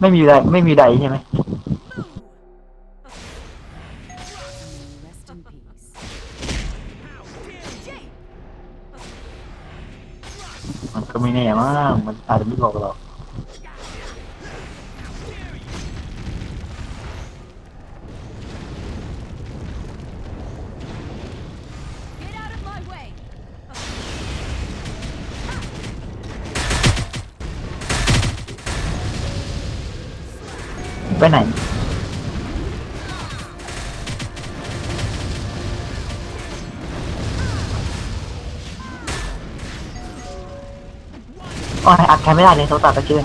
ไม่มีใดใช่ไหมมันก็ไม่แน่มากมันอาจจะไม่บอกเราไปไหนอ๋ออัดแค่ไม่ได้เลยโทรศัพท์ตะเกียง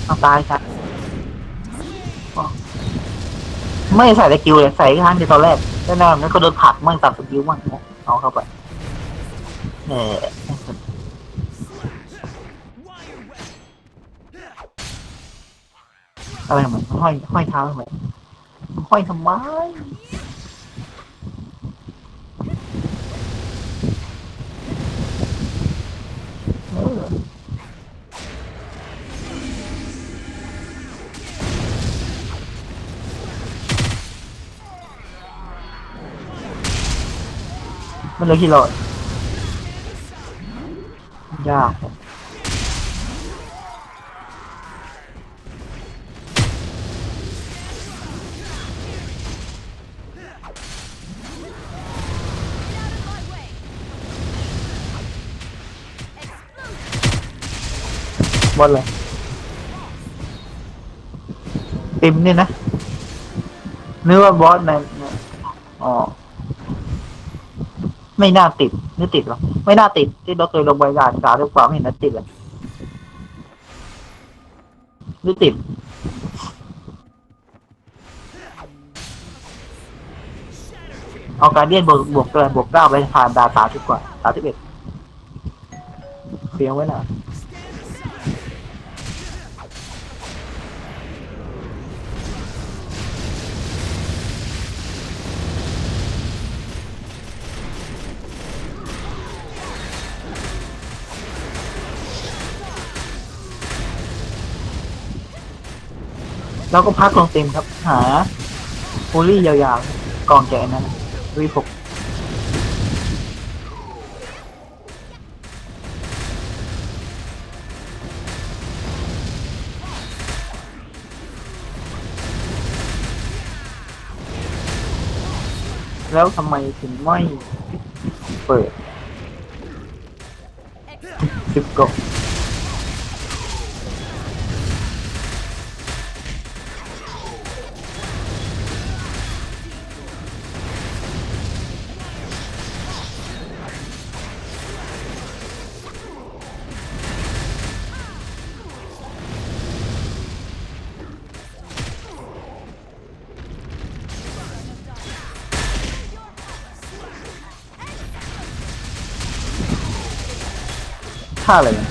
เอาตายครับอ๋อไม่ใส่ตะกิวเลยใส่ครั้งเดียวตอนแรกแน่นอนงั้นก็โดนผลักมั่งตัดตะกิวมั่งเอาเข้าไปอะไรทำไมห้อยเท้าทำไมห้อยทำไมเออมันเหลยกี่โลยากบอลเลยติมเนี่ยนะนึกว่าบอสในอ๋อไม่น่าติดนึกติดหรอไม่น่าติดที่เราเคยลงใบด่านสาวด้วยความเห็นนัดติดเลยนึกติดเอาการเดียนบวกเกินบวกเก้าไปผ่านด่าน30กว่า31เฟี้ยวไว้น่ะแล้วก็พักลงเต็มครับหาโพลี่ยาวๆกองแกนั้นV6แล้วทำไมถึงไม่เปิด10 กล่องค่าอะไรเนี่ย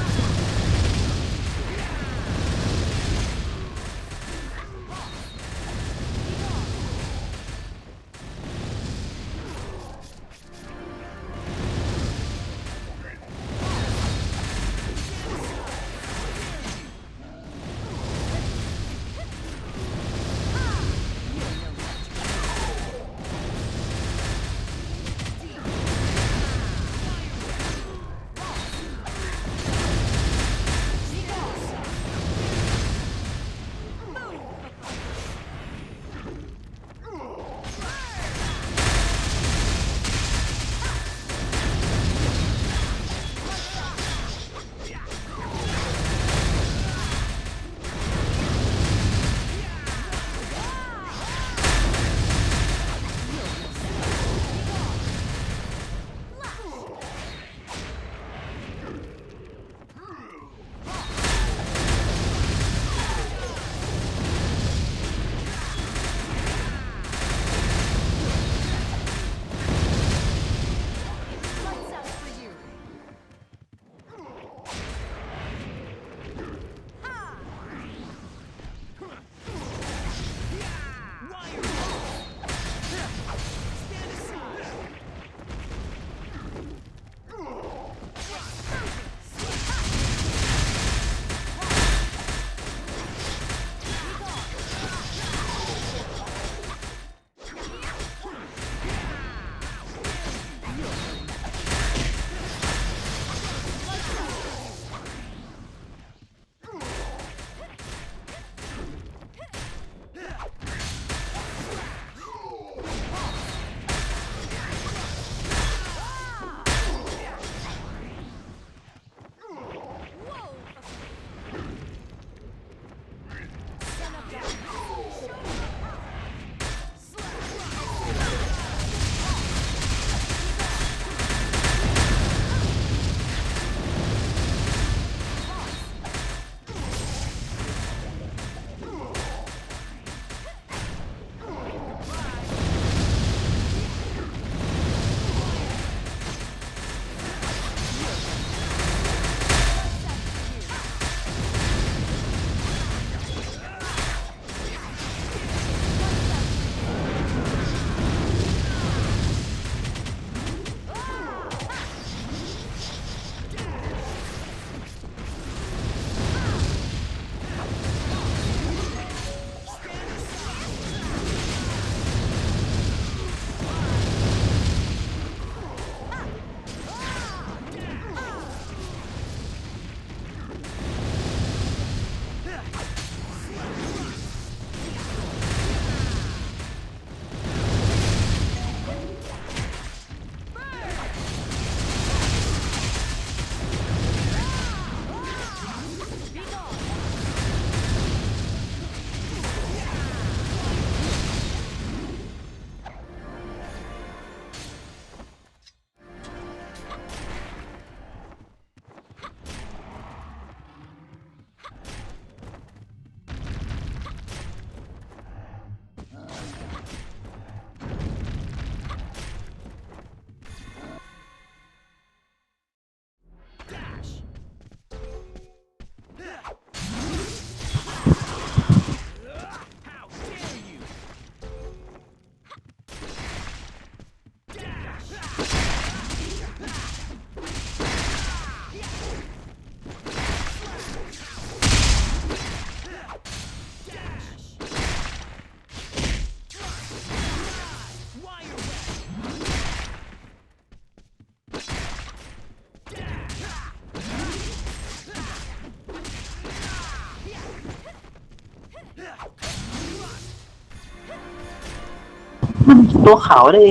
มันตัวขาวได้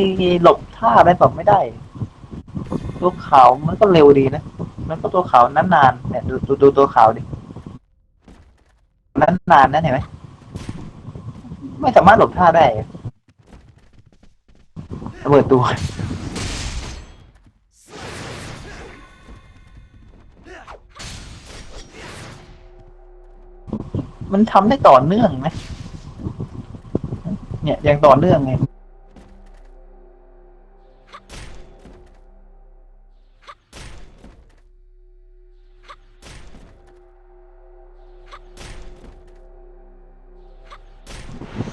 หลบท่าอะไรแบบไม่ได้ตัวขาวมันก็เร็วดีนะมันก็ตัวขาวนานๆเนี่ยดูตัวขาวดินานๆนั่นเห็นไหมไม่สามารถหลบท่าได้ระเบิดตัวมันทำได้ต่อเนื่องนะเนี่ยยังต่อเนื่องไง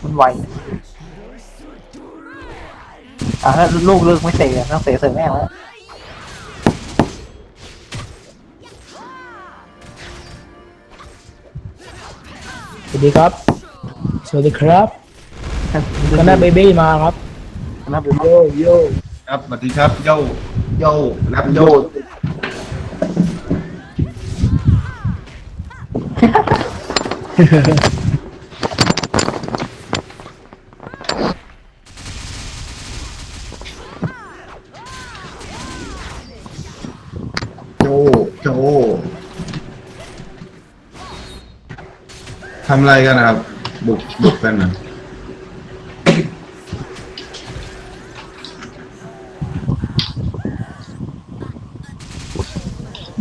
มันไวถ้าลูกเลิกไม่เตะต้องเตะเสริมแม่งแล้วสวัสดีครับสวัสดีครับคณะเบบี้มาครับนะเป็นโยโย่ครับสวัสดีครับโย่โย่แรปโยโย่ดโจโจทำอะไรกันนะครับบุกกันนะ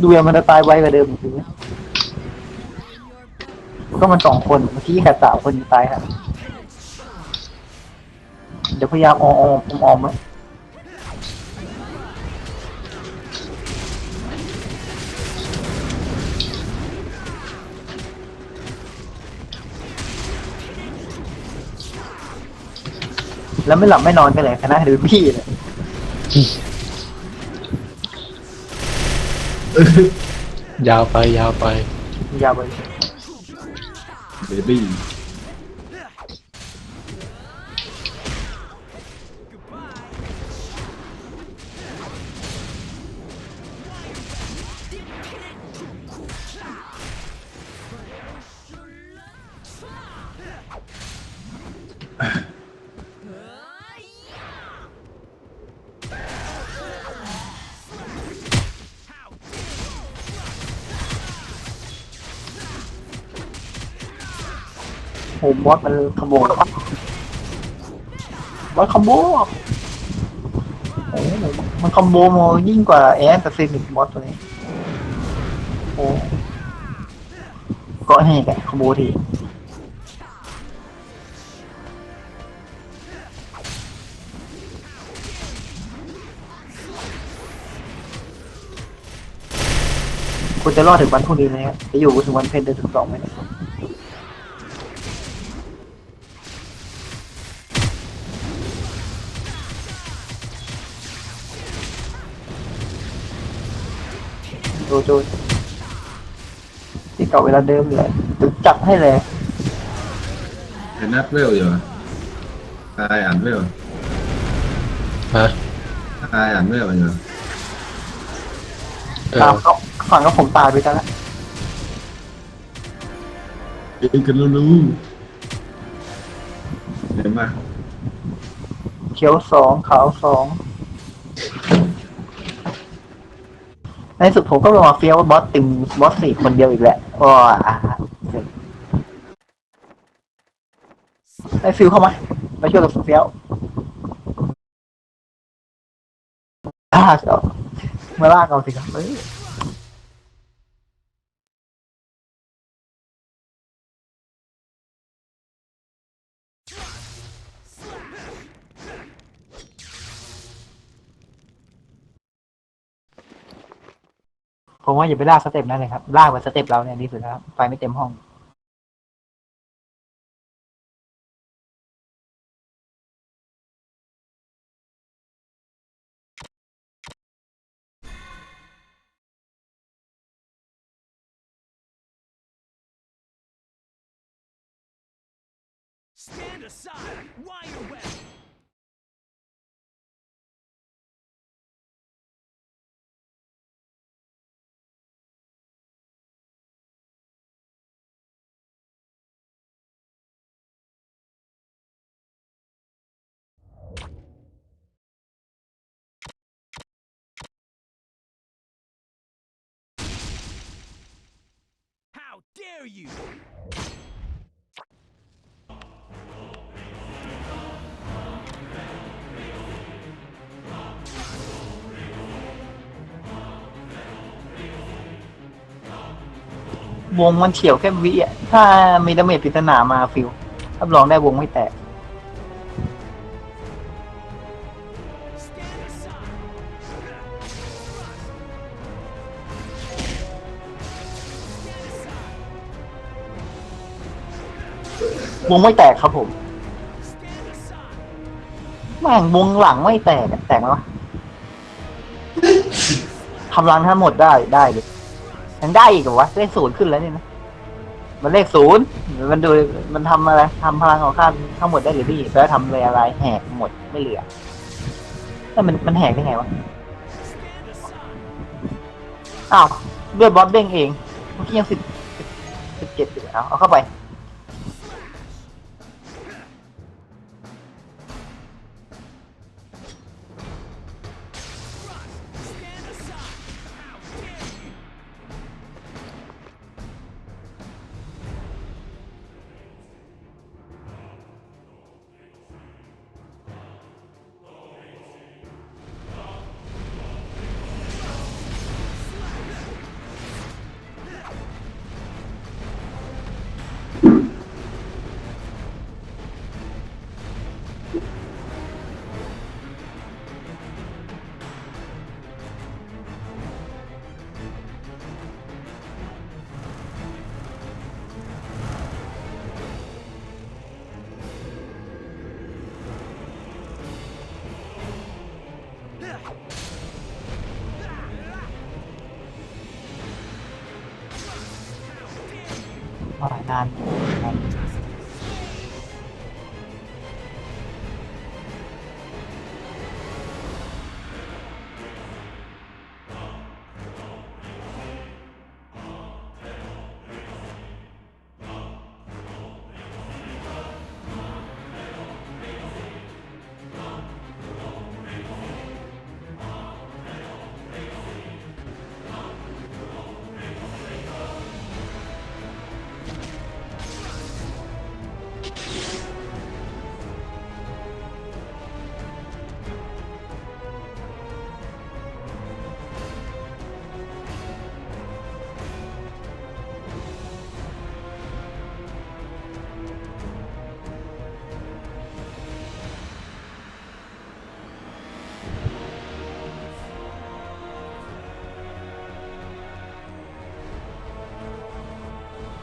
ดูยังมันจะตายไวกว่าเดิมจริงๆก็มันสองคนเมื่อกี้แค่สาวคนตายครับเดี๋ยวพยายามออมไว้แล้วไม่หลับไม่นอนกันเลยคณะดูพี่เลย ยาวไปยาวไปยาวไปเบบี้โหมอสมันขโมยบอสคอมโบโอ้มันคอมโบมายิ่งกว่าแอนแต่ซินิกมอสตัวนี้โอ้ก็ให้แกคอมโบทีคุณจะรอดถึงวันพรุ่งนี้ไหมครับจะอยู่ถึงวันเพ็ญเดือน12ไหมโจที่เก่าเวลาเดิมเลยถึงจัดให้เลย เห็นนัดเวลอยู่ตายอ่านเวลฮะตายอ่านเวลอยู่ตามเขาฝั่งก็ผมตายไปแล้ว เองกันรู้เห็นไหมเขียวสองขาวสองในสุดผมก็มาเฟี้ยวว่าบอสติมบอสสี่คนเดียวอีกแหละว้าได้ฟิลเข้ามาไปช่วยกับเฟี้ยวลากเอามาลากเอาสิครับผมว่าอย่าไปลากสเต็ปนั่นเลยครับลากไปสเต็ปเราเนี่ยดีสุดแล้วไฟไม่เต็มห้อง dare you? วงมันเฉียวแค่วิอ่ะถ้ามีดาเมจปริศนามาฟิลรับรองได้วงไม่แตก Stand aside. วงไม่แตกครับผม Stand aside. แม่งวงหลังไม่แตกอะแตกไหมวะทำรังทั้งหมดได้เลยยังได้อีกเหรอวะเลขศูนย์ขึ้นแล้วเนี่ยนะมันเลขศูนย์มันดูมันทำอะไรทำพลังของข้าทั้งหมดได้หรือพี่แล้วทำเลยอะไรแหกหมดไม่เหลือแล้วมันแหกได้ไงวะ Stand aside. อ้าวด้วยบอสเด้งเองเมื่อกี้ยัง17อยู่เอาเข้าไป Stand aside. How dare you? นานนาน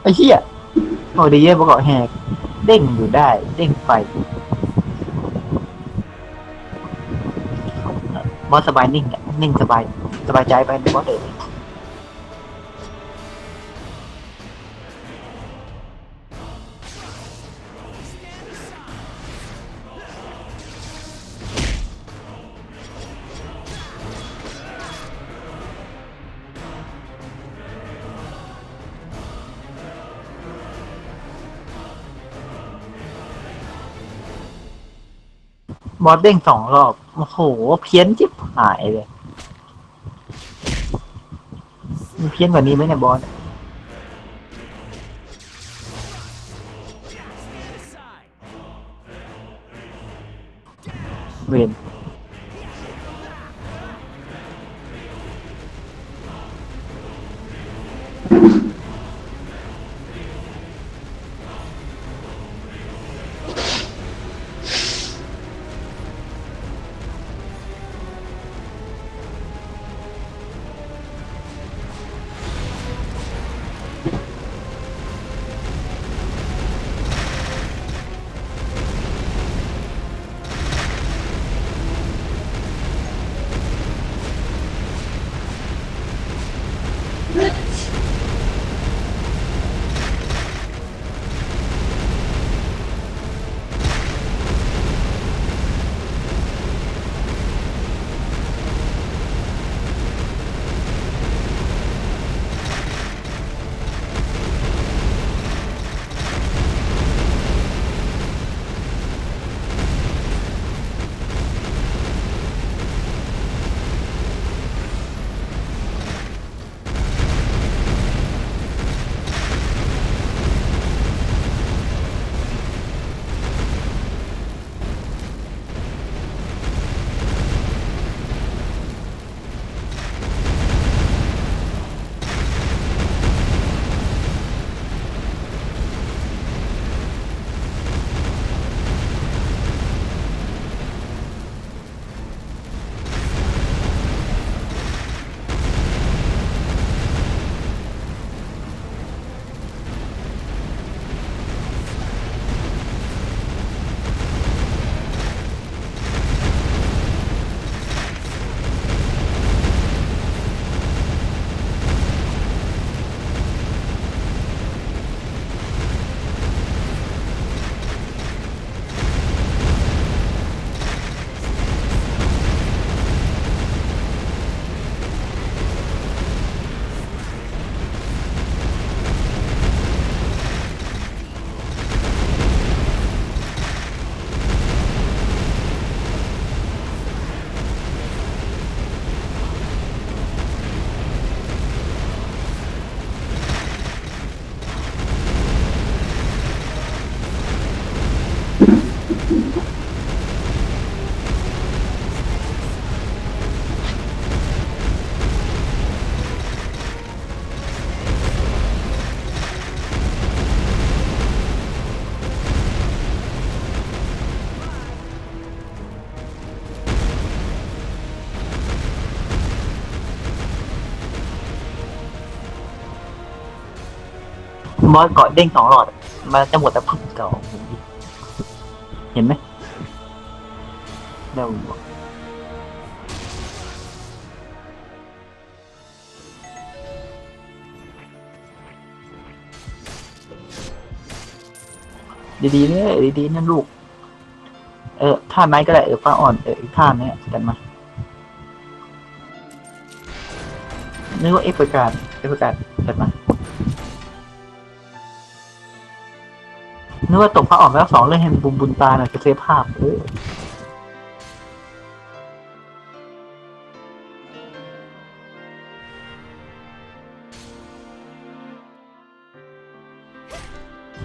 ไอ้เหี้ยโอ้ดีเย่ประกอบแหกเด้งอยู่ได้เด้งไปบอสสบายนิ่งอ่ะนิ่งสบายสบายใจไปบอสเด็กบอสเด้ง2 รอบโอ้โหเพี้ยนจิ๊บหายเลยมีเพี้ยนกว่านี้ไหมเนี่ยบอส Stand aside. เวน Stand มอสเกาะเด้ง2 หลอดมันจะหมดแต่พึ่งเก่าเห็นไหมเดี๋ยวดีๆเนี่ยดีๆนั่นลูกท่าไม้ก็ได้ฟ้าอ่อนอีกท่าเนี้ยกันมานึกว่าเอฟประกาศกันมานึกว่าตกฟ้าอ่อนไปแล้ว2เรื่องให้บุญตาหน่อยจะเซฟภาพ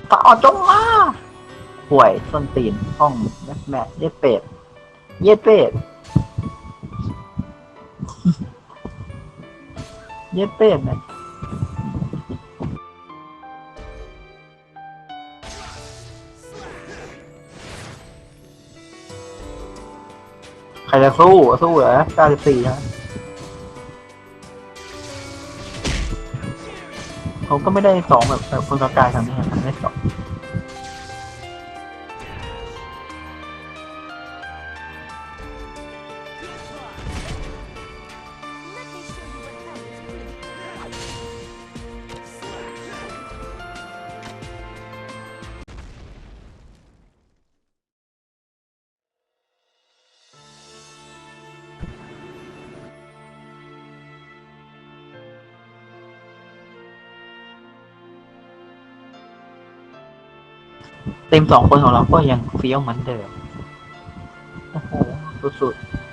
ฟ้าอ่อนจงมาห่วยส้นตีนห้องแม่เย็ดเป็ดเย็ดเป็ดนะ ใครจะสู้เหรอ94ฮะเขาก็ไม่ได้2แบบคนกลางๆทางนี้ครับไม่ได้2 เต็ม2 คนของเราก็ยังเฟี้ยวเหมือนเดิมโอ้โหสุดๆ